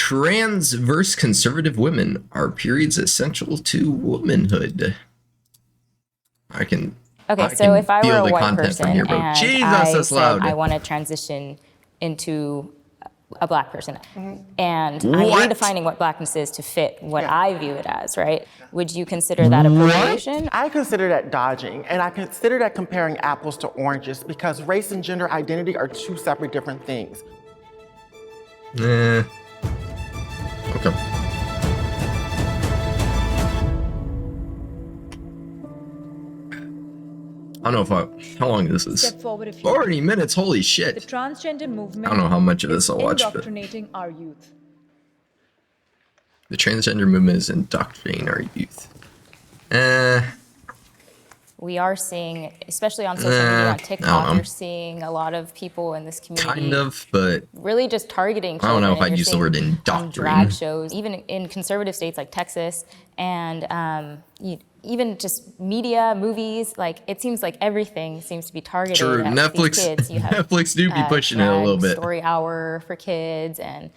trans versus conservative women. Are periods essential to womanhood? Okay, so if I were a white content person from here, bro. and Jesus, I that's said loud. I want to transition into a black person, and I'm What? redefining what blackness is to fit what I view it as, right? Would you consider that appropriation? I consider that dodging, and I consider that comparing apples to oranges because race and gender identity are two separate different things. Okay. I don't know how long this is. Step forward if you 40 minutes, holy The shit. transgender movement I don't know how much of this is I'll watch, but indoctrinating our youth. the transgender movement is indoctrinating our youth. We are seeing, especially on social media, on I don't TikTok, know. you're seeing a lot of people in this community Kind of, but really just targeting I children. don't know if I'd You're use the seeing word on indoctrine. drag shows, even in conservative states like Texas, and even just media, movies. Like it seems like everything seems to be targeted True, at Netflix. these kids. You have Netflix do be pushing it a drag little bit. Story hour for kids, and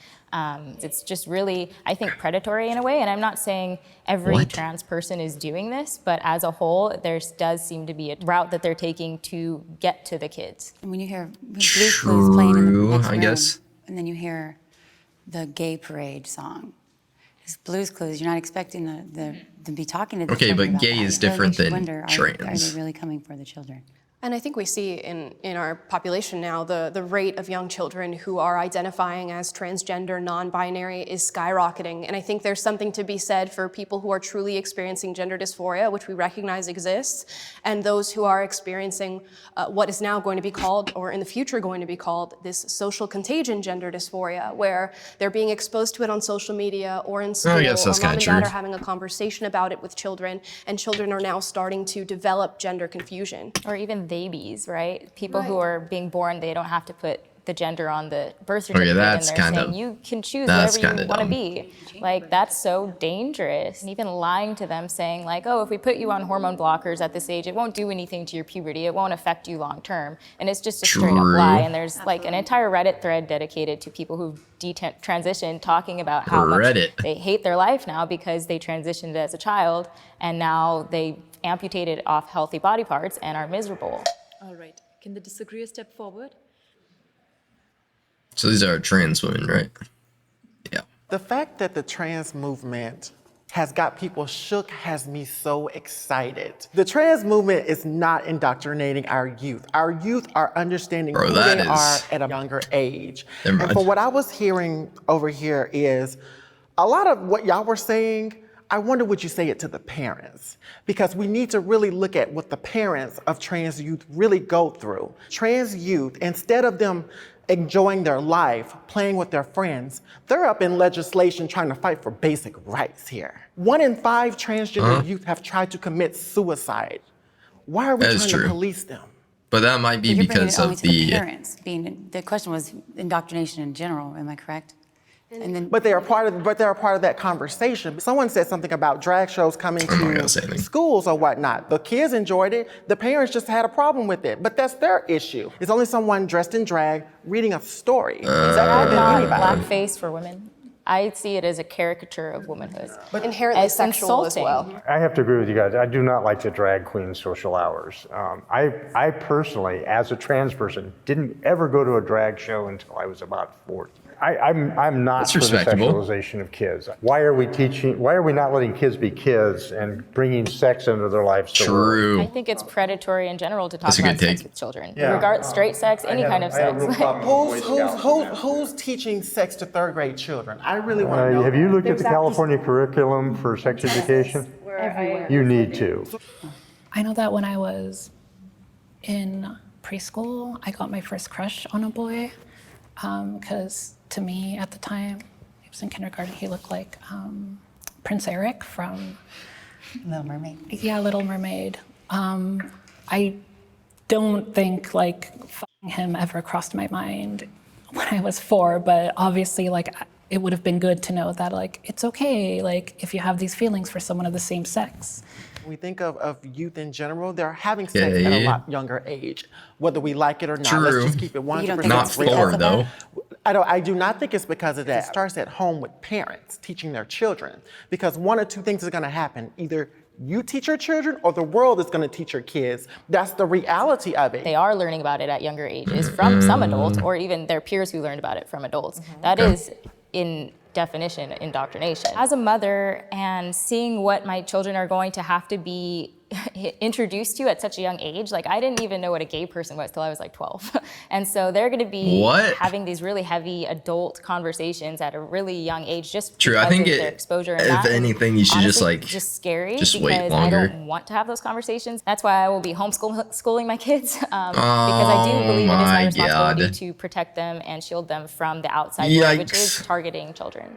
it's just really, I think, predatory in a way. And I'm not saying every What? trans person is doing this, but as a whole, there does seem to be a route that they're taking to get to the kids. And when you hear Blue's Clues playing in the True, next I room, guess. and then you hear the gay parade song, it's Blue's Clues. You're not expecting to be talking to the Okay, children but about gay that. is It really different makes you than wonder, Are trans. they really coming for the children? And I think we see in our population now the rate of young children who are identifying as transgender, non-binary is skyrocketing. And I think there's something to be said for people who are truly experiencing gender dysphoria, which we recognize exists, and those who are experiencing what is now going to be called, or in the future going to be called, this social contagion gender dysphoria, where they're being exposed to it on social media or in school, I guess that's or mom kinda and dad true. are having a conversation about it with children, and children are now starting to develop gender confusion. Or even babies, right? People who are being born, they don't have to put the gender on the birth certificate, Okay, that's and they're kind saying of- you can choose that's whatever kinda you want to dumb. be. Like that's so dangerous. And even lying to them, saying like, oh, if we put you on hormone blockers at this age, it won't do anything to your puberty. It won't affect you long term. And it's just a straight up True. lie. And there's like an entire Reddit thread dedicated to people who've transitioned, talking about how much Reddit. they hate their life now because they transitioned as a child and now they amputated off healthy body parts and are miserable. All right. Can the disagreeer step forward? So these are trans women, right? Yeah. The fact that the trans movement has got people shook has me so excited. The trans movement is not indoctrinating our youth. Our youth are understanding Bro, who that they is- are at a younger age. Never mind. And for what I was hearing over here is a lot of what y'all were saying, I wonder would you say it to the parents? Because we need to really look at what the parents of trans youth really go through. Trans youth, instead of them enjoying their life, playing with their friends, they're up in legislation trying to fight for basic rights here. 1 in 5 transgender youth have tried to commit suicide. Why are we That is trying to true. police them? But that might be You're bringing because it only of to the the parents. The question was indoctrination in general. Am I correct? And then But they are part of that conversation. Someone said something about drag shows coming I'm not gonna to say anything. schools or whatnot. The kids enjoyed it. The parents just had a problem with it. But that's their issue. It's only someone dressed in drag reading a story. Is that I'm more than not anybody? blackface for women. I see it as a caricature of womanhood. But inherently It's sexual as insulting. well. I have to agree with you guys. I do not like the drag queen social hours. I personally, as a trans person, didn't ever go to a drag show until I was about 40. I'm not That's for the respectable. sexualization of kids. Why are we not letting kids be kids and bringing sex into their lives? I true. think it's predatory in general to talk That's a about good sex take. with children. Yeah. Straight sex, any kind of I have a sex. real problem with Boy Scouts and that. Who's teaching sex to 3rd grade children? I really want to know. Have you looked at the California curriculum for sex education? You need to. I know that when I was in preschool, I got my first crush on a boy because to me at the time, he was in kindergarten, he looked like Prince Eric from Little Mermaid. Yeah, Little Mermaid. I don't think like f***ing him ever crossed my mind when I was 4, but obviously like it would have been good to know that like it's okay like if you have these feelings for someone of the same sex. When we think of youth in general, they're having sex at a lot younger age, whether we like it or not. True. Let's just keep it You don't 100% think Not it's real. because 4 of though. that? I do not think it's because of that. It starts at home with parents teaching their children, because one or two things is going to happen. Either you teach your children or the world is going to teach your kids. That's the reality of it. They are learning about it at younger ages from some adults or even their peers who learned about it from adults. That is, in definition, indoctrination. As a mother and seeing what my children are going to have to be introduced to at such a young age, like I didn't even know what a gay person was till I was like 12. And so they're going to be having these really heavy adult conversations at a really young age just True, because I think of their exposure. And if that is anything, you should just honestly like just scary just because wait I longer. don't want to have those conversations. That's why I will be homeschooling my kids because I do believe it is my responsibility to protect them and shield them from the outside world, which is targeting children.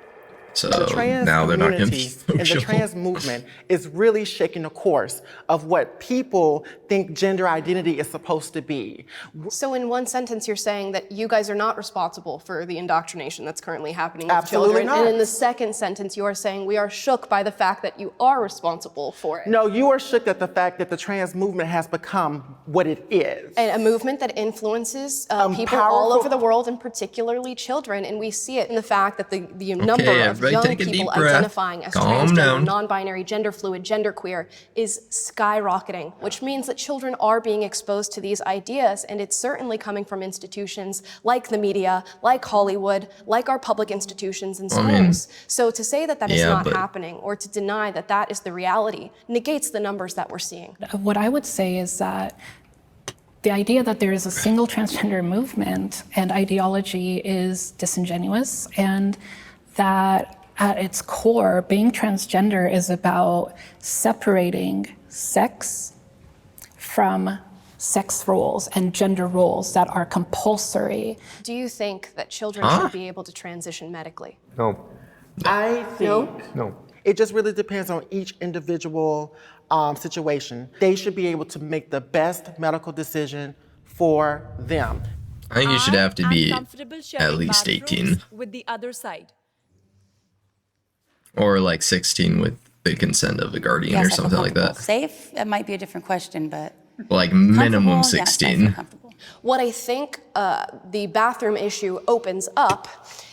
So the trans now they're not going to be community and the trans movement is really shaking the course of what people think gender identity is supposed to be. So in one sentence, you're saying that you guys are not responsible for the indoctrination that's currently happening with Absolutely children. not. And in the second sentence, you are saying we are shook by the fact that you are responsible for it. No, you are shook at the fact that the trans movement has become what it is. And a movement that influences people all powerful- over the world, and particularly children. And we see it in the fact that the number of young take a deep people breath. identifying as Calm transgender, down. non-binary, gender fluid, genderqueer is skyrocketing, which means that children are being exposed to these ideas, and it's certainly coming from institutions like the media, like Hollywood, like our public institutions and schools. So to say that that is not happening, or to deny that that is the reality, negates the numbers that we're seeing. What I would say is that the idea that there is a single transgender movement and ideology is disingenuous, and that at its core, being transgender is about separating sex from sex roles and gender roles that are compulsory. Do you think that children should be able to transition medically? No, I think no. it just really depends on each individual situation. They should be able to make the best medical decision for them. I think you should have to am be comfortable at sharing least 18 bathrooms with the other side. or like 16 with the consent of a guardian Yes, or I feel something like that. comfortable. Safe, that might be a different question, but Like minimum comfortable, yes, I feel 16. comfortable. What I think the bathroom issue opens up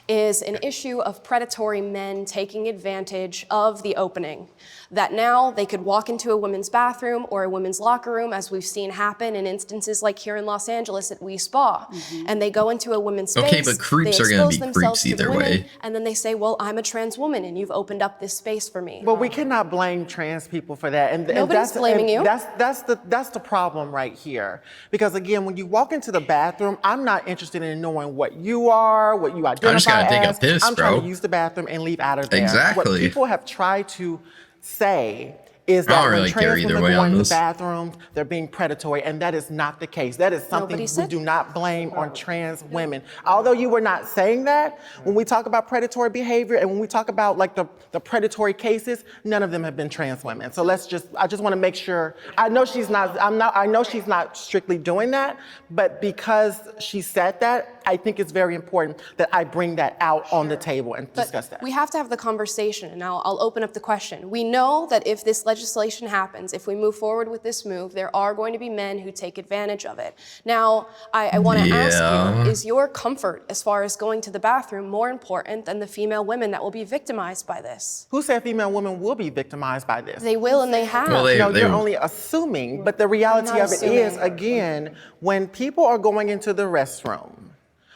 is an issue of predatory men taking advantage of the opening. That now they could walk into a women's bathroom or a women's locker room, as we've seen happen in instances like here in Los Angeles at We Spa. And they go into a women's space. Okay, but creeps they are gonna expose be themselves creeps to the either women, way. And then they say, well, I'm a trans woman and you've opened up this space for me. But we cannot blame trans people for that. And Nobody's blaming you. That's the problem right here. Because again, when you walk into the bathroom, I'm not interested in knowing what you are, what you identify just gotta take a as. piss, I'm trying bro. to use the bathroom and leave out of there. Exactly. What people have tried to say is I don't that when really care trans either women way go on into this. bathrooms, they're being predatory, and that is not the case. That is something Nobody we said do not blame on trans women. Although you were not saying that, when we talk about predatory behavior and when we talk about like the predatory cases, none of them have been trans women. So I just want to make sure. I know she's not strictly doing that, but because she said that, I think it's very important that I bring that out on the table and discuss that. We have to have the conversation, and now I'll open up the question. We know that if this legislation happens, if we move forward with this move, there are going to be men who take advantage of it. Now, I want to ask you, is your comfort as far as going to the bathroom more important than the female women that will be victimized by this? Who said female women will be victimized by this? They will and they have. Well, No, they- you're only assuming, but the reality I'm not of it is, assuming. again, when people are going into the restroom,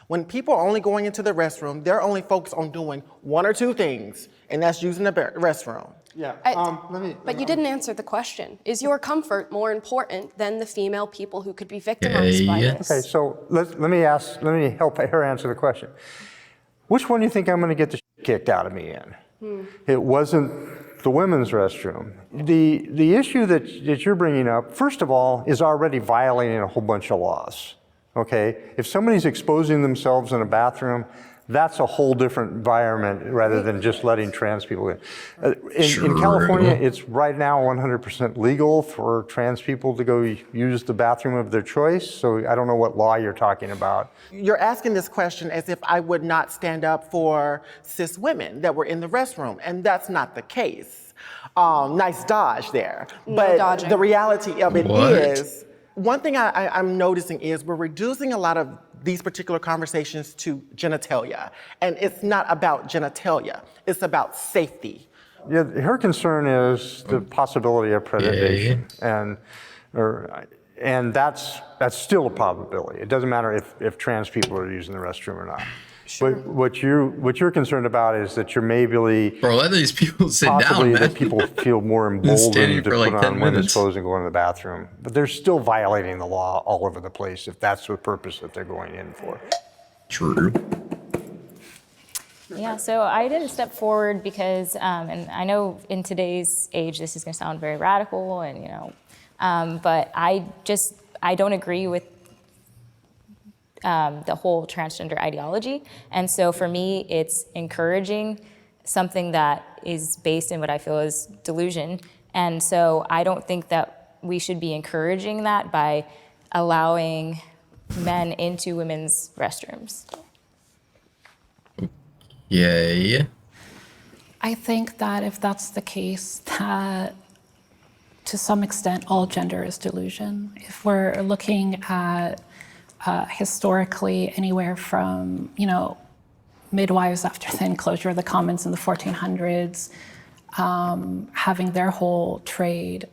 when people are only going into the restroom, they're only focused on doing one or two things, and that's using the restroom. But you didn't answer the question. Is your comfort more important than the female people who could be victimized by this? Okay, so let me help her answer the question. Which one do you think I'm going to get the shit kicked out of me in? It wasn't the women's restroom. The issue that you're bringing up, first of all, is already violating a whole bunch of laws. Okay, if somebody's exposing themselves in a bathroom, that's a whole different environment rather than just letting trans people in. In California, it's right now 100% legal for trans people to go use the bathroom of their choice. So I don't know what law you're talking about. You're asking this question as if I would not stand up for cis women that were in the restroom, and that's not the case. Nice dodge there. No But dodging. the reality of it What? is, one thing I'm noticing is we're reducing a lot of these particular conversations to genitalia. And it's not about genitalia, it's about safety. Yeah, her concern is the possibility of predation, and that's still a probability. It doesn't matter if trans people are using the restroom or not. Sure. But what you're concerned about is that you're maybe Bro, let these people sit possibly down, man. that people feel more emboldened to for like put 10 on women's minutes. clothes and go into the bathroom. But they're still violating the law all over the place if that's the purpose that they're going in for. True. Yeah, so I didn't step forward because, and I know in today's age this is going to sound very radical, and but I don't agree with the whole transgender ideology, and so for me it's encouraging something that is based in what I feel is delusion, and so I don't think that we should be encouraging that by allowing men into women's restrooms. Yay. I think that if that's the case, that to some extent all gender is delusion. If we're looking at historically anywhere from, midwives after the enclosure of the commons in the 1400s, having their whole trade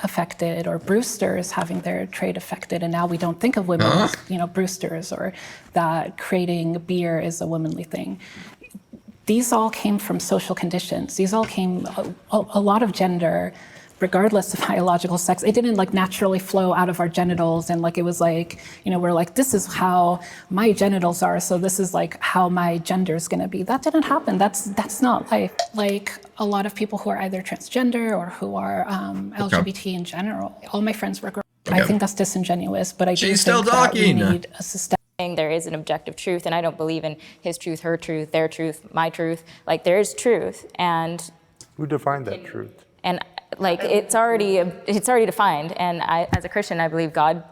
affected, or Brewsters having their trade affected, and now we don't think of women as, Brewsters, or that creating beer is a womanly thing. These all came from social conditions. These all came, a lot of gender, regardless of biological sex, it didn't naturally flow out of our genitals, and it was we're like, this is how my genitals are, so this is how my gender is gonna be. That didn't happen. That's not life. A lot of people who are either transgender or who are LGBT in general, all my friends were girls. I think that's disingenuous, but I do She's think still that we talking. need a systemic. There is an objective truth, and I don't believe in his truth, her truth, their truth, my truth. There is truth, and Who defined that truth? it's already defined. And I, as a Christian, I believe God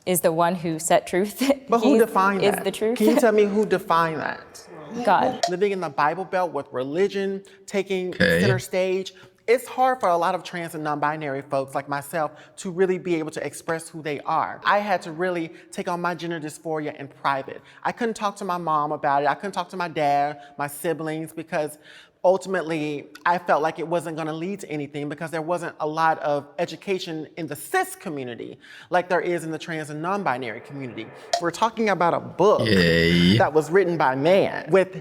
is the one who set truth. But who defined that? Is the truth? Can you tell me who defined that? God. Living in the Bible Belt with religion taking Okay. center stage, it's hard for a lot of trans and non-binary folks like myself to really be able to express who they are. I had to really take on my gender dysphoria in private. I couldn't talk to my mom about it. I couldn't talk to my dad, my siblings, because ultimately I felt like it wasn't going to lead to anything because there wasn't a lot of education in the cis community like there is in the trans and non-binary community. We're talking about a book Yay. that was written by man with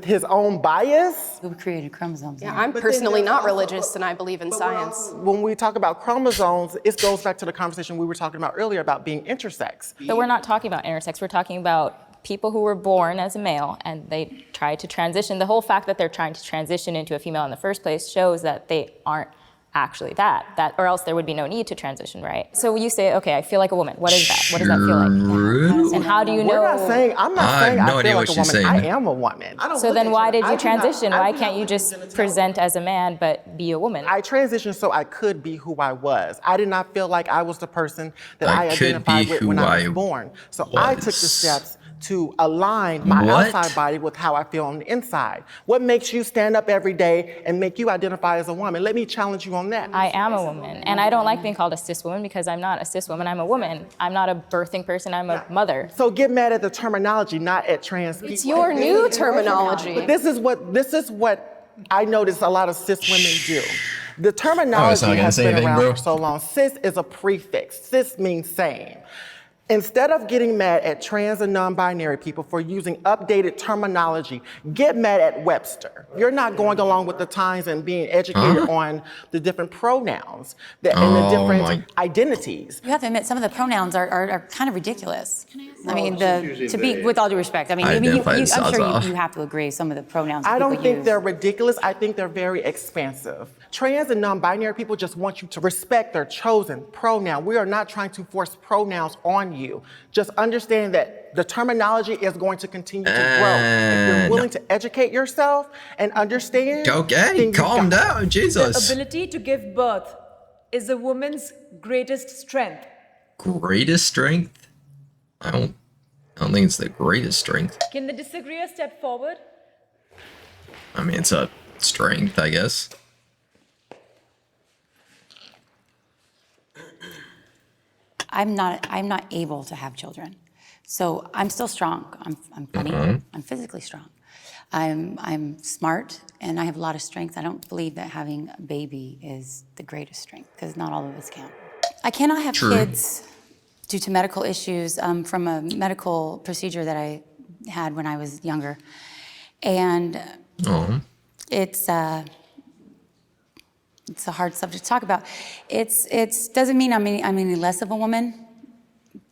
his own bias. Who created chromosomes? Yeah, I'm personally not religious, and I believe in science. When we talk about chromosomes, it goes back to the conversation we were talking about earlier about being intersex. But we're not talking about intersex. We're talking about people who were born as a male and they try to transition. The whole fact that they're trying to transition into a female in the first place shows that they aren't actually that, or else there would be no need to transition, right? So you say, okay, I feel like a woman. What is that? What does that feel like? True. And how do you We're know? not saying, I'm not I saying have no I idea feel what like a she's woman. saying. I am a woman. So then why did you I do not- transition? I Why do can't not you believe just genitalia. present as a man but be a woman? I transitioned so I could be who I was. I did not feel like I was the person that I I could identified be with who when I I was born. So I took the was. steps to align my What? outside body with how I feel on the inside. What makes you stand up every day and make you identify as a woman? Let me challenge you on that. I am a woman, and I don't like being called a cis woman because I'm not a cis woman. I'm a woman. I'm not a birthing person. I'm a mother. So get mad at the terminology, not at trans people. It's your new terminology. But this is what I notice a lot of cis women do. The not terminology gonna has say been anything, around bro. for so long. Cis is a prefix. Cis means same. Instead of getting mad at trans and non-binary people for using updated terminology, get mad at Webster. You're not going along with the times and being educated on the different pronouns and the Oh, different my- identities. You have to admit, some of the pronouns are kind of ridiculous. I mean, to be, with all due respect, I mean, I you, identify I'm as sure Zaza. you have to agree some of the pronouns that I don't people think use. they're ridiculous. I think they're very expansive. Trans and non-binary people just want you to respect their chosen pronoun. We are not trying to force pronouns on you. Just understand that the terminology is going to continue to grow. If you're willing to educate yourself and understand, Okay, then you calm got- down, Jesus. Ability to give birth is a woman's greatest strength. Greatest strength? I don't think it's the greatest strength. Can the disagreeer step forward? I mean, it's a strength, I guess. I'm not able to have children. So I'm still strong. I'm funny. I'm physically strong. I'm smart, and I have a lot of strength. I don't believe that having a baby is the greatest strength, because not all of us can. I cannot have True. kids due to medical issues from a medical procedure that I had when I was younger. And Oh, it's a hard subject to talk about. It's doesn't mean I'm any less of a woman,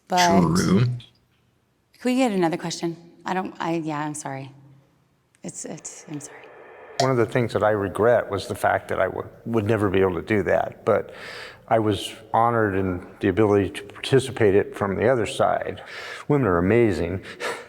but true. can we get another question? I'm sorry. I'm sorry. One of the things that I regret was the fact that I would never be able to do that, but I was honored in the ability to participate it from the other side. Women are amazing.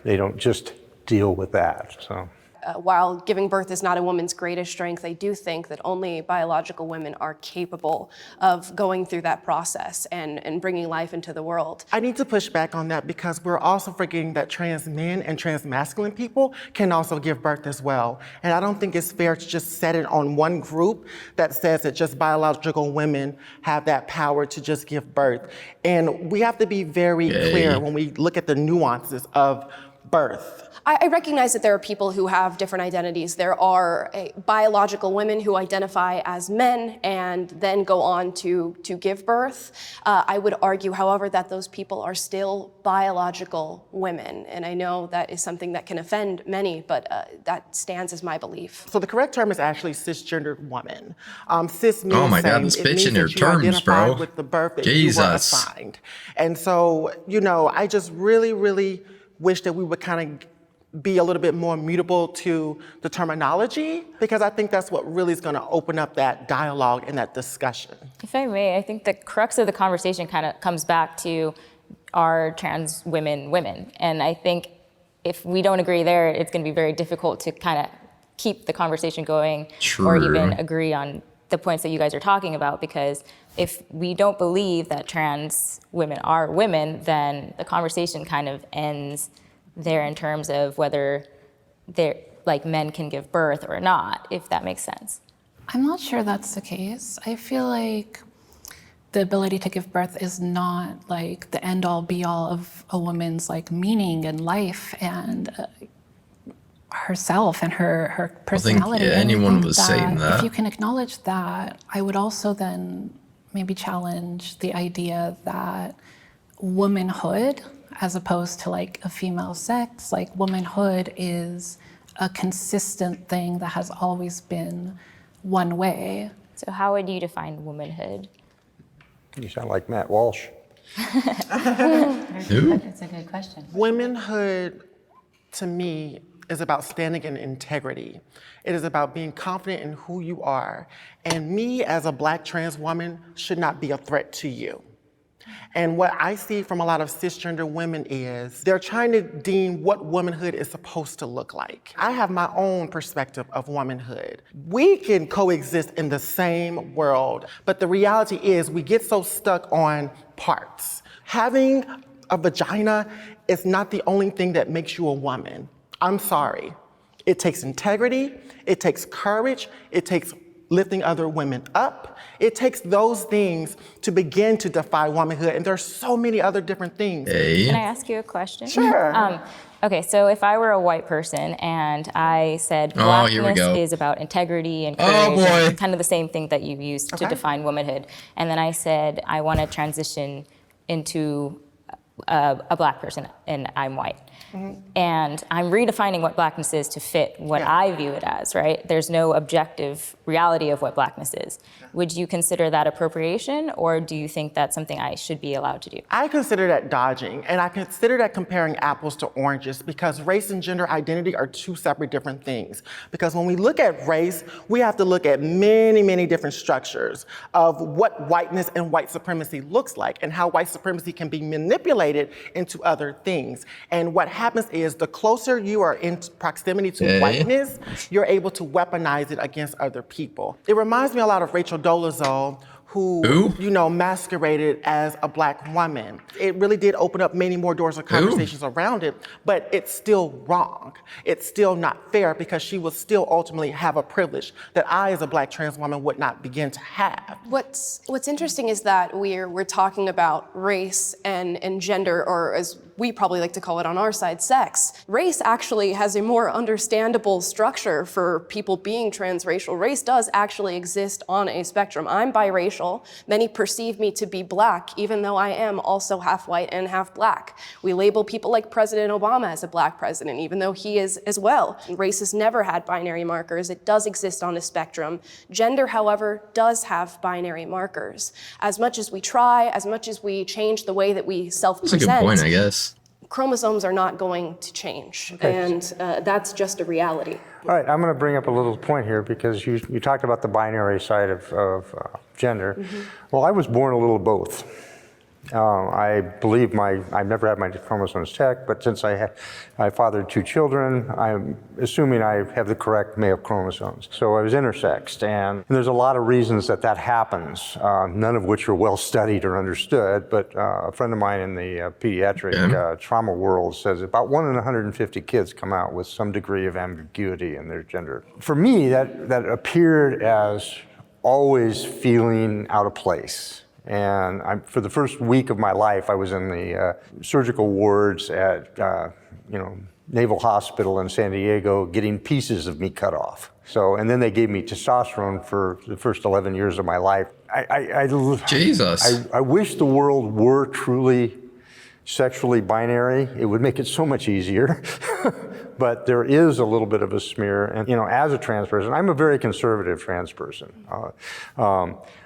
They don't just deal with that, so. While giving birth is not a woman's greatest strength, I do think that only biological women are capable of going through that process and bringing life into the world. I need to push back on that because we're also forgetting that trans men and trans masculine people can also give birth as well. And I don't think it's fair to just set it on one group that says that just biological women have that power to just give birth. And we have to be very clear when we look at the nuances of birth. I recognize that there are people who have different identities. There are biological women who identify as men and then go on to give birth. I would argue, however, that those people are still biological women. And I know that is something that can offend many, but that stands as my belief. So the correct term is actually cisgendered woman. Cis means Oh my God, saying this it bitch means in your that you terms, identify bro. with the birth that you were Jesus. assigned. And so, I just really wish that we would kind of be a little bit more mutable to the terminology, because I think that's what really is going to open up that dialogue and that discussion. If I may, I think the crux of the conversation kind of comes back to, are trans women women? And I think if we don't agree there, it's going to be very difficult to kind of keep the conversation going or True. even agree on the points that you guys are talking about, because if we don't believe that trans women are women, then the conversation kind of ends there in terms of whether they're like men can give birth or not, if that makes sense. I'm not sure that's the case. I feel like the ability to give birth is not like the end all be all of a woman's like meaning and life and herself and her personality. yeah, And I anyone think was saying that. If you can acknowledge that, I would also then maybe challenge the idea that womanhood, as opposed to like a female sex, like womanhood is a consistent thing that has always been one way. So how would you define womanhood? You sound like Matt Walsh. Who? That's a good question. Womanhood, to me, is about standing in integrity. It is about being confident in who you are. And me, as a Black trans woman, should not be a threat to you. And what I see from a lot of cisgender women is they're trying to deem what womanhood is supposed to look like. I have my own perspective of womanhood. We can coexist in the same world, but the reality is we get so stuck on parts. Having a vagina is not the only thing that makes you a woman. I'm sorry. It takes integrity, it takes courage, it takes lifting other women up. It takes those things to begin to define womanhood, and there's so many other different things. Can I ask you a question? Sure. Okay, so if I were a white person and I said Oh, here we blackness go. is about integrity and Oh, courage, boy. and kind of the same thing that you used to Okay. define womanhood, and then I said I want to transition into a Black person and I'm white. And I'm redefining what blackness is to fit what Yeah. I view it as, right? There's no objective reality of what blackness is. Would you consider that appropriation, or do you think that's something I should be allowed to do? I consider that dodging, and I consider that comparing apples to oranges, because race and gender identity are two separate different things. Because when we look at race, we have to look at many different structures of what whiteness and white supremacy looks like, and how white supremacy can be manipulated into other things. And what happens is the closer you are in proximity to whiteness, you're able to weaponize it against other people. It reminds me a lot of Rachel Dolezal, who, you know, masqueraded as a Black woman. It really did open up many more doors of conversations around it, but it's still wrong. It's still not fair because she will still ultimately have a privilege that I, as a Black trans woman, would not begin to have. What's interesting is that we're talking about race and gender, or as we probably like to call it on our side, sex. Race actually has a more understandable structure for people being transracial. Race does actually exist on a spectrum. I'm biracial. Many perceive me to be Black, even though I am also half white and half Black. We label people like President Obama as a Black president, even though he is as well. Race has never had binary markers. It does exist on a spectrum. Gender, however, does have binary markers. As much as we try, as much as we change the way that we self-present, That's a good point, I guess. chromosomes are not going to change, and that's just a reality. All right, I'm going to bring up a little point here because you talked about the binary side of gender. Well, I was born a little of both. I believe I've never had my chromosomes checked, but since I fathered 2 children, I'm assuming I have the correct male chromosomes. So I was intersexed, and there's a lot of reasons that happens, none of which are well studied or understood, but a friend of mine in the pediatric trauma world says about 1 in 150 kids come out with some degree of ambiguity in their gender. For me, that appeared as always feeling out of place. And for the first week of my life, I was in the surgical wards at Naval Hospital in San Diego getting pieces of me cut off. So, and then they gave me testosterone for the first 11 years of my life. Jesus. I wish the world were truly sexually binary. It would make it so much easier. But there is a little bit of a smear. And, as a trans person, I'm a very conservative trans person.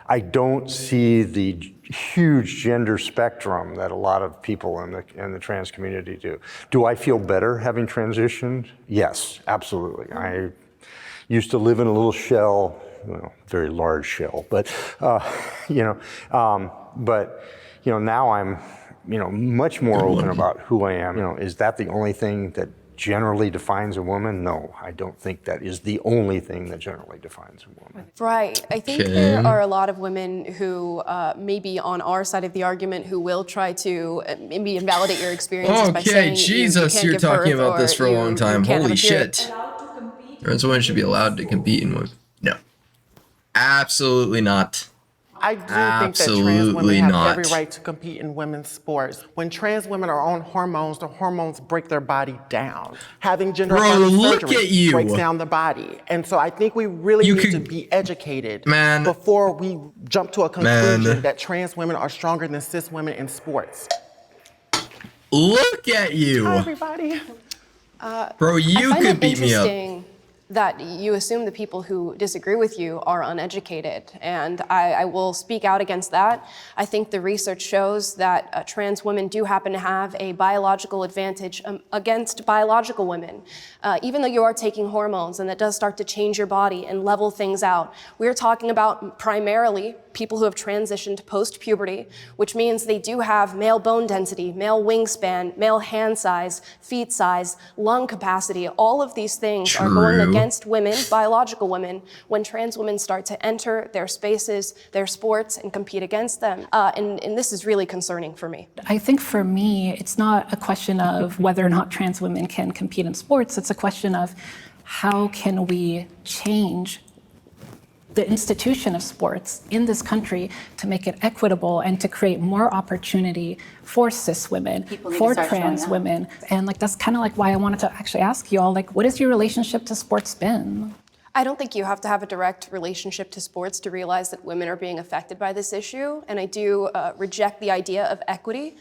I don't see the huge gender spectrum that a lot of people in the trans community do. Do I feel better having transitioned? Yes, absolutely. I used to live in a little shell, very large shell, but now I'm much more open about who I am. Is that the only thing that generally defines a woman? No, I don't think that is the only thing that generally defines a woman. Right. I think there are a lot of women who may be on our side of the argument who will try to maybe invalidate your experiences by saying Jesus, you you're can't give talking birth, about this or for a long you time. can't have Holy a period. shit. Trans women should be allowed to compete in women. No. Absolutely not. I do think that trans women have every right to compete in women's sports. When trans women are on hormones, the hormones break their body down. Having gender affirming surgery breaks down the body. And so I think we really need to be educated before we jump to a conclusion that trans women are stronger than cis women in sports. Look at you. Hi, everybody. Bro, you could beat me up. That you assume the people who disagree with you are uneducated, and I will speak out against that. I think the research shows that trans women do happen to have a biological advantage against biological women. Even though you are taking hormones, and that does start to change your body and level things out, we're talking about primarily people who have transitioned post-puberty, which means they do have male bone density, male wingspan, male hand size, feet size, lung capacity. All of these things are going against women, biological women, when trans women start to enter their spaces, their sports, and compete against them. And this is really concerning for me. I think for me, it's not a question of whether or not trans women can compete in sports. It's a question of how can we change the institution of sports in this country to make it equitable and to create more opportunity for cis women, for trans women. And that's kind of why I wanted to actually ask you all, what has your relationship to sports been? I don't think you have to have a direct relationship to sports to realize that women are being affected by this issue, and I do reject the idea of equity.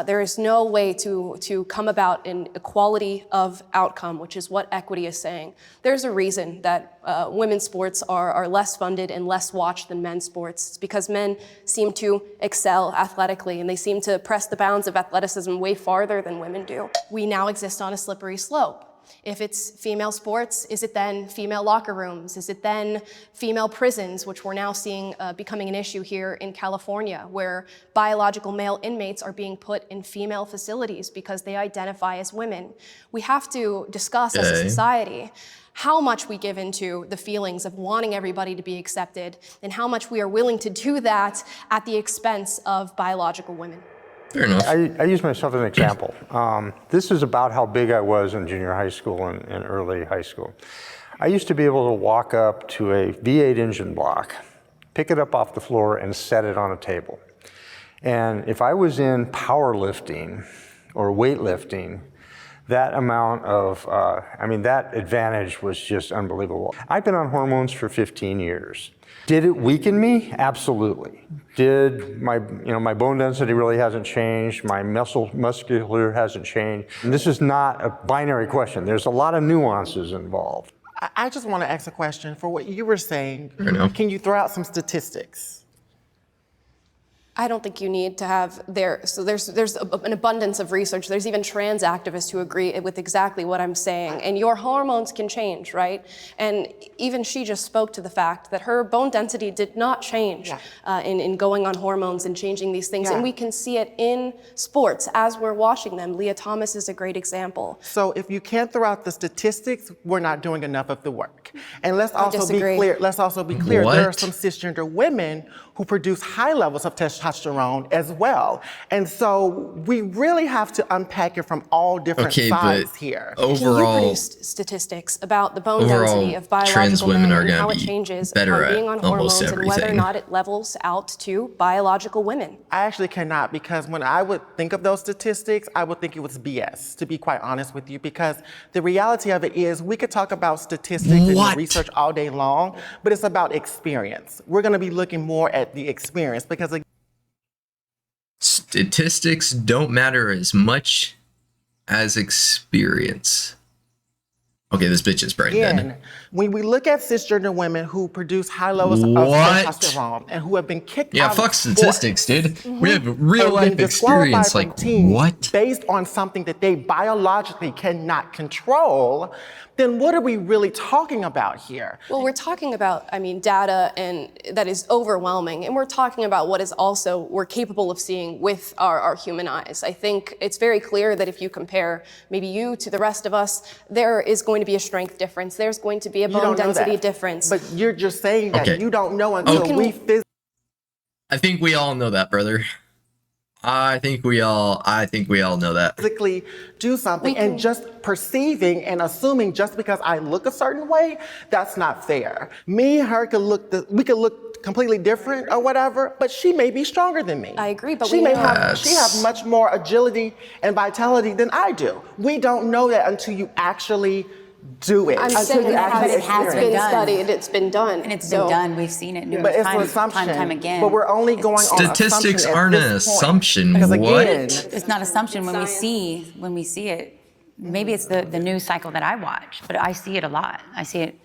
There is no way to come about an equality of outcome, which is what equity is saying. There's a reason that women's sports are less funded and less watched than men's sports. It's because men seem to excel athletically, and they seem to press the bounds of athleticism way farther than women do. We now exist on a slippery slope. If it's female sports, is it then female locker rooms? Is it then female prisons, which we're now seeing becoming an issue here in California, where biological male inmates are being put in female facilities because they identify as women? We have to discuss as a society how much we give into the feelings of wanting everybody to be accepted and how much we are willing to do that at the expense of biological women. Fair enough. I use myself as an example. This is about how big I was in junior high school and early high school. I used to be able to walk up to a V8 engine block, pick it up off the floor and set it on a table. And if I was in powerlifting or weightlifting, that amount of, that advantage was just unbelievable. I've been on hormones for 15 years. Did it weaken me? Absolutely. Did my bone density really hasn't changed, my muscular hasn't changed. And this is not a binary question. There's a lot of nuances involved. I just want to ask a question for what you were saying. Fair enough. Can you throw out some statistics? I don't think you need to have there's an abundance of research. There's even trans activists who agree with exactly what I'm saying. And your hormones can change, right? And even she just spoke to the fact that her bone density did not change in going on hormones and changing these things. Yeah. And we can see it in sports as we're watching them. Leah Thomas is a great example. So if you can't throw out the statistics, we're not doing enough of the work. And let's also disagree. be clear. Let's also be clear. What? There are some cisgender women who produce high levels of testosterone as well. And so we really have to unpack it from all different Okay, sides but here. Can you overall, produce statistics about the bone overall, density of biological trans women men are and gonna how it be changes better upon being at on almost hormones and whether or everything. not it levels out to biological women? I actually cannot, because when I would think of those statistics, I would think it was BS, to be quite honest with you, because the reality of it is we could talk about statistics What? and research all day long, but it's about experience. We're going to be looking more at the experience because statistics don't matter as much as experience. Okay, this bitch is brain dead. again, when we look at cisgender women who produce high levels What? of testosterone and who have been kicked Yeah, out fuck of statistics, sports, dude. We have and real life been disqualified experience. from Like, teams what? based on something that they biologically cannot control, then what are we really talking about here? Well, we're talking about, data and that is overwhelming, and we're talking about what is also we're capable of seeing with our human eyes. I think it's very clear that if you compare maybe you to the rest of us, there is going to be a strength difference. There's going to be a You bone don't know density that. difference. But you're just saying that Okay. you don't know until Okay. we physically I think we all know that, brother. I think we all know that. do something, and just perceiving and assuming just because I look a certain way, that's not fair. Me and her we could look completely different or whatever, but she may be stronger than me. I agree, but she we may know- have much more agility and vitality than I do. We don't know that until you actually do it. I'm until saying you that actually it has it's been been done. studied, it's been done. And it's So- been done. We've seen it numerous But it's an times, assumption. time again. But we're only going on Statistics assumption at aren't an this point. assumption. Because What? again, It's not assumption when we see it. Maybe it's the news cycle that I watch, but I see it a lot. I see it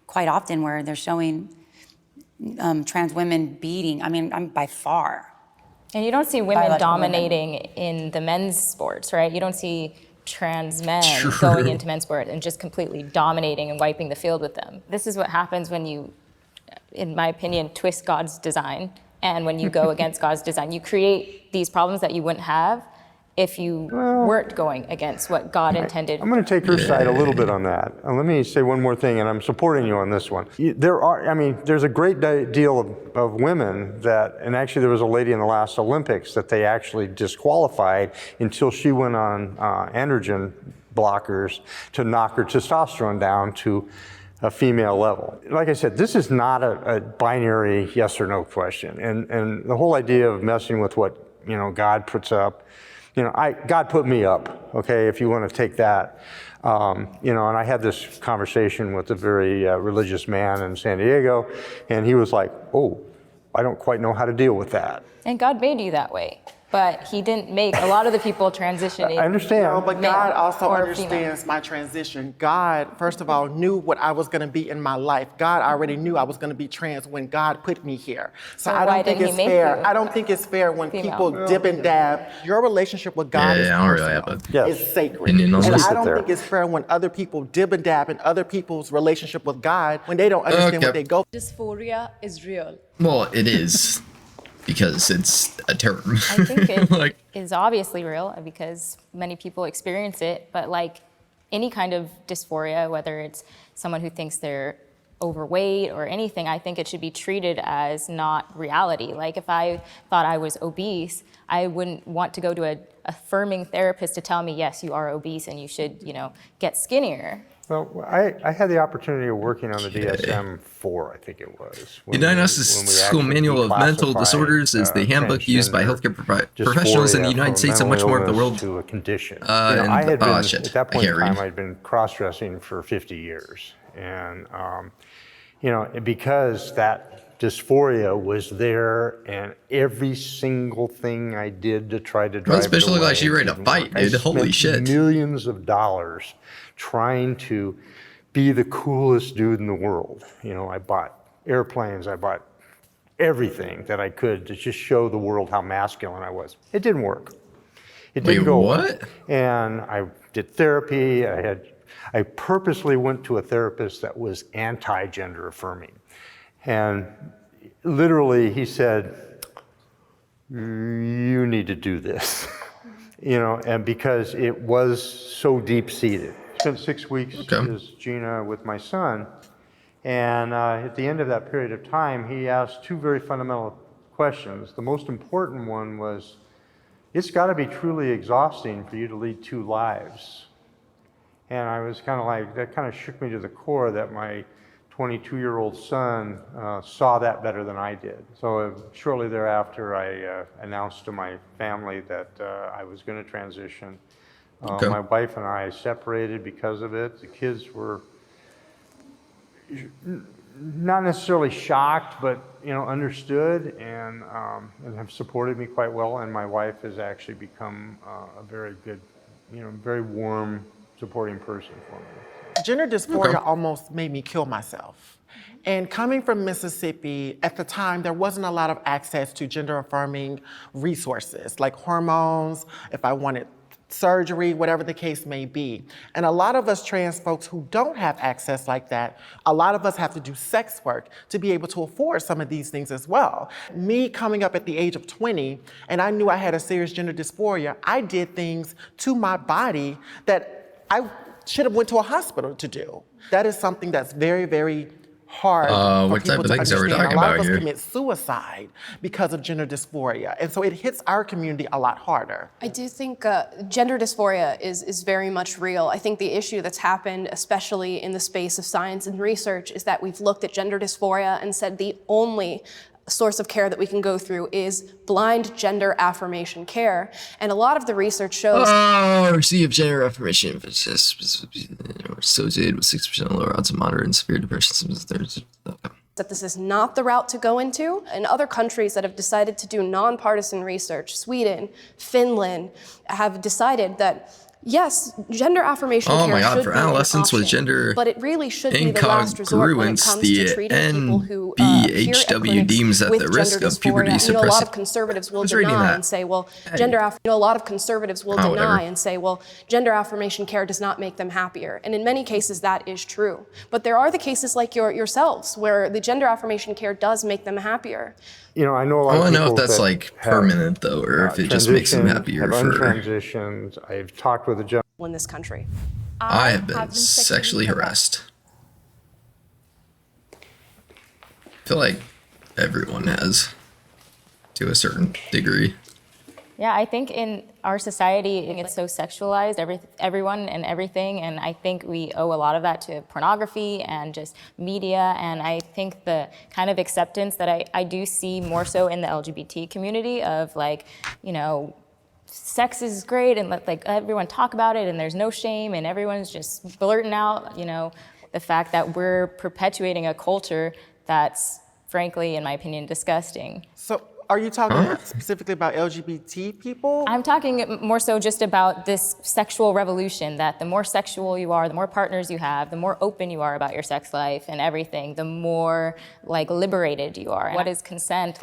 quite often where they're showing trans women beating. I'm by far. And you don't see women Biological women. dominating in the men's sports, right? You don't see trans men True. going into men's sport and just completely dominating and wiping the field with them. This is what happens when you, in my opinion, twist God's design. And when you go against God's design, you create these problems that you wouldn't have if you weren't going against what God intended. I'm going to take her side a little bit on that. And let me say one more thing, and I'm supporting you on this one. There's a great deal of women that, and actually there was a lady in the last Olympics that they actually disqualified until she went on androgen blockers to knock her testosterone down to a female level. Like I said, this is not a binary yes or no question. And the whole idea of messing with what, God puts up, God put me up, okay, if you want to take that. And I had this conversation with a very religious man in San Diego, and he was like, oh, I don't quite know how to deal with that. And God made you that way. But he didn't make a lot of the people transitioning. I understand. No, but male God also or understands my transition. God, first of all, knew what I was going to be in my life. God already knew I was going to be trans when God put me here. So I why don't think didn't it's he make fair. you I don't think it's fair when female? people dip and dab. Your relationship with God is Yeah, I don't really have personal. a It's sacred. opinion on And this. I don't There. think it's fair when other people dib and dab in other people's relationship with God when they don't understand Okay. what they go through. Dysphoria is real. Well, it is because it's a term. I think it Like, is obviously real because many people experience it, but any kind of dysphoria, whether it's someone who thinks they're overweight or anything, I think it should be treated as not reality. Like if I thought I was obese, I wouldn't want to go to a affirming therapist to tell me, yes, you are obese and you should, get skinnier. Well, I had the opportunity of working on the DSM-4, I think it was. The Diagnostic Manual of Mental Disorders is the handbook used by healthcare professionals in the United States and much more of the world. To a condition. I had been, shit. at that point in I time, I'd been cross-dressing for 50 years. And, because that dysphoria was there and every single thing I did to try to drive it away. Like she's ready to fight, dude. Holy shit. Millions of dollars trying to be the coolest dude in the world. I bought airplanes, I bought everything that I could to just show the world how masculine I was. It didn't work. It didn't go well. What? And I did therapy. I purposely went to a therapist that was anti-gender affirming. And literally he said, you need to do this, and because it was so deep-seated. Spent 6 weeks as Gina with my son, and at the end of that period of time, he asked two very fundamental questions. The most important one was, it's got to be truly exhausting for you to lead two lives. And I was kind of like, that kind of shook me to the core that my 22-year-old son saw that better than I did. So shortly thereafter, I announced to my family that I was going to transition. My wife and I separated because of it. The kids were not necessarily shocked, but understood and have supported me quite well. And my wife has actually become a very good, very warm, supporting person for me. Gender dysphoria almost made me kill myself. And coming from Mississippi, at the time, there wasn't a lot of access to gender-affirming resources, like hormones, if I wanted surgery, whatever the case may be. And a lot of us trans folks who don't have access like that, a lot of us have to do sex work to be able to afford some of these things as well. Me coming up at the age of 20, and I knew I had a serious gender dysphoria, I did things to my body that I should have went to a hospital to do. That is something that's very, very hard for what type people of to things are we understand. talking A lot about of us here? commit suicide because of gender dysphoria, and so it hits our community a lot harder. I do think gender dysphoria is very much real. I think the issue that's happened, especially in the space of science and research, is that we've looked at gender dysphoria and said the only source of care that we can go through is blind gender affirmation care. And a lot of the research shows receive gender affirmation associated with 6% lower odds of moderate and severe depression symptoms. that this is not the route to go into. In other countries that have decided to do nonpartisan research, Sweden, Finland, have decided that yes, gender affirmation care should for be an adolescents with option, gender but it really should be the last resort when it incongruence, comes the to treating people who appear at NBHW clinics deems that with the risk gender of puberty dysphoria. A lot suppressant. of conservatives will I was reading deny that. and say, well, Hey. a lot of conservatives will deny whatever. and say, well, gender affirmation care does not make them happier. And in many cases, that is true. But there are the cases like yourselves where the gender affirmation care does make them happier. I know a lot I of want to people know if that's that like have, permanent though, or if it just makes them transitioned, happier have for. untransitioned. I've talked with a gentleman. In this country. I have been sexually harassed. I feel like everyone has, to a certain degree. Yeah, I think in our society, it's so sexualized, everyone and everything, and I think we owe a lot of that to pornography and just media, and I think the kind of acceptance that I do see more so in the LGBT community of like, sex is great and let like everyone talk about it and there's no shame and everyone's just blurting out, the fact that we're perpetuating a culture that's frankly, in my opinion, disgusting. So are you talking specifically about LGBT people? I'm talking more so just about this sexual revolution, that the more sexual you are, the more partners you have, the more open you are about your sex life and everything, the more like liberated you are. And what is consent?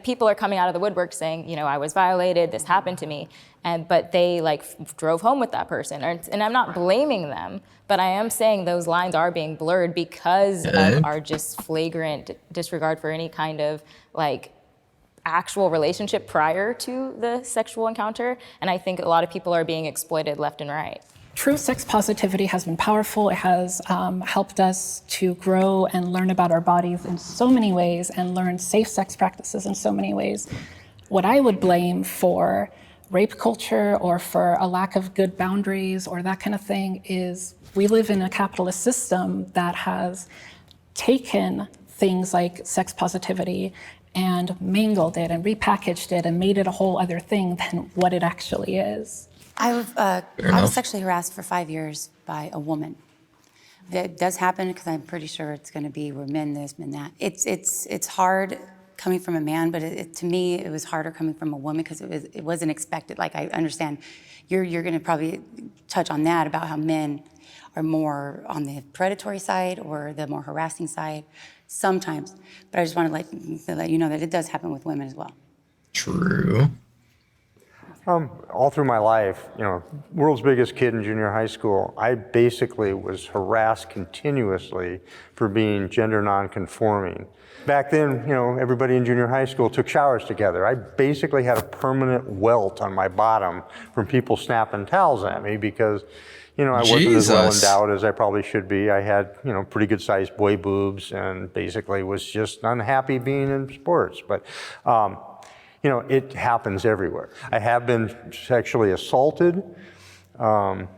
People are coming out of the woodwork saying, I was violated, this happened to me. But they drove home with that person. And I'm not blaming them, but I am saying those lines are being blurred because of our just flagrant disregard for any kind of actual relationship prior to the sexual encounter. And I think a lot of people are being exploited left and right. true sex positivity has been powerful. It has helped us to grow and learn about our bodies in so many ways and learn safe sex practices in so many ways. What I would blame for rape culture or for a lack of good boundaries or that kind of thing is we live in a capitalist system that has taken things like sex positivity and mangled it and repackaged it and made it a whole other thing than what it actually is. I was sexually harassed for 5 years by a woman. That does happen because I'm pretty sure it's going to be we're men this, men that. It's hard coming from a man, but to me it was harder coming from a woman because it wasn't expected. Like I understand, you're going to probably touch on that about how men are more on the predatory side or the more harassing side sometimes. But I just want to let you know that it does happen with women as well. True. All through my life, world's biggest kid in junior high school, I basically was harassed continuously for being gender non-conforming. Back then, everybody in junior high school took showers together. I basically had a permanent welt on my bottom from people snapping towels at me because, I wasn't as well endowed as I probably should be. I had, pretty good sized boy boobs and basically was just unhappy being in sports. But, it happens everywhere. I have been sexually assaulted, and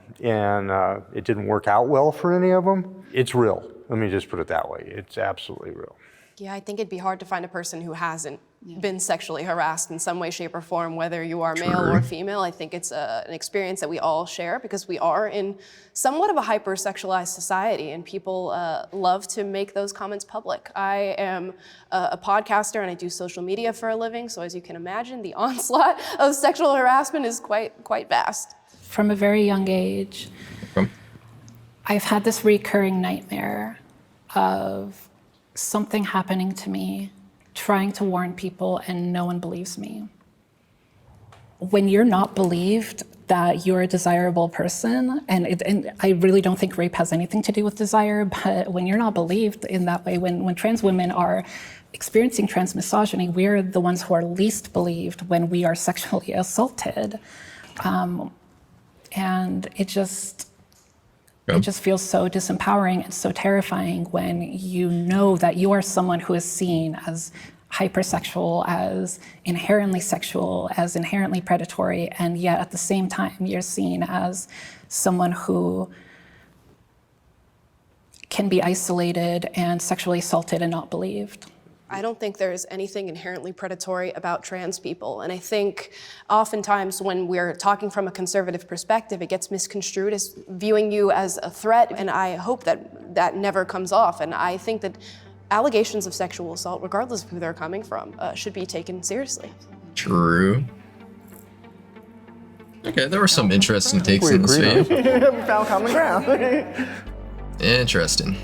it didn't work out well for any of them. It's real. Let me just put it that way. It's absolutely real. Yeah, I think it'd be hard to find a person who hasn't been sexually harassed in some way, shape, or form, whether you are male or female. I think it's an experience that we all share because we are in somewhat of a hyper-sexualized society, and people love to make those comments public. I am a podcaster and I do social media for a living, so as you can imagine, the onslaught of sexual harassment is quite vast. From a very young age, I've had this recurring nightmare of something happening to me, trying to warn people, and no one believes me. When you're not believed that you're a desirable person, and I really don't think rape has anything to do with desire, but when you're not believed in that way, when trans women are experiencing trans misogyny, we're the ones who are least believed when we are sexually assaulted. And it just feels so disempowering and so terrifying when you know that you are someone who is seen as hypersexual, as inherently sexual, as inherently predatory, and yet at the same time you're seen as someone who can be isolated and sexually assaulted and not believed. I don't think there's anything inherently predatory about trans people. And I think oftentimes when we're talking from a conservative perspective, it gets misconstrued as viewing you as a threat. And I hope that that never comes off. And I think that allegations of sexual assault, regardless of who they're coming from, should be taken seriously. True. Okay, there were some interesting takes in this video. We found common ground. Interesting.